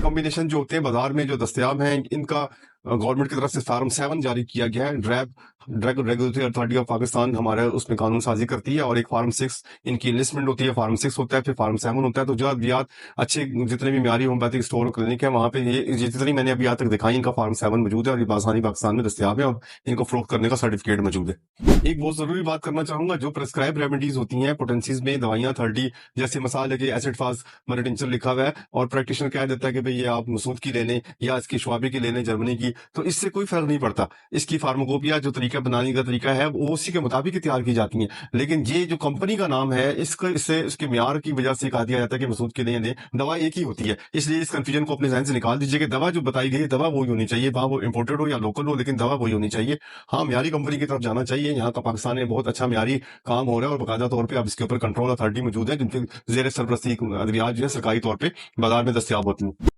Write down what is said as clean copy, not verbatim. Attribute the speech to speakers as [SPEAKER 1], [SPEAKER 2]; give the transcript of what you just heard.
[SPEAKER 1] Combination जो होते हैं बाजार में जो दस्तयाब हैं इनका गवर्नमेंट की तरफ से फार्म 7 जारी किया गया है। Drug regulatory authority of Pakistan हमारे उसमें कानून साजी करती है, और एक फार्म 6 इनकी इन्वेस्टमेंट होती है। फार्म 6 होता है, फिर फार्म 7 होता है। तो जो अद्वियात अच्छे जितने भी म्यारी होम्योपैथिक स्टोर और क्लिनिक है वहाँ पे ये जितनी मैंने अभी आज तक दिखाई इनका फार्म 7 मौजूद है और ये बासानी पाकिस्तान में दस्तयाब है और इनको फरोख्त करने का सर्टिफिकेट मौजूद है। एक बहुत जरूरी बात करना चाहूंगा, जो प्रेस्क्राइब रेमेडीज होती हैं पोटेंसीज में दवाइयां 30 जैसे मसाल है कि एसिड फास मरेटिंचर लिखा हुआ है और प्रैक्टिशनर कह देता है कि भाई ये आप मसूद की ले लें या इसकी शुआबे की ले लें जर्मनी की, तो इससे कोई फर्क नहीं पड़ता। इसकी फार्माकोपिया जो तरीका बनाने का तरीका है वो उसी के मुताबिक ही तैयार की जाती है। लेकिन ये जो कंपनी का नाम है इसको इससे उसके म्यार की वजह से कहा दिया जाता है कि मसूद की लें, दवा एक ही होती है। इसलिए इस कंफ्यूजन को अपने जहन से निकाल दीजिए कि दवा जो बताई गई दवा वही होनी चाहिए, वहां वो इम्पोर्टेड हो या लोकल हो, लेकिन दवा वही होनी चाहिए। हाँ, म्यारी कंपनी की तरफ जाना चाहिए। यहाँ का पाकिस्तान में बहुत अच्छा म्यारी काम हो रहा है और बाकायदा तौर पर अब इसके ऊपर कंट्रोल अथॉरिटी मौजूद है जिनके जेर सरपरस्ती अद्वियात जो है सरकारी तौर पर बाजार में दस्तयाब होती है।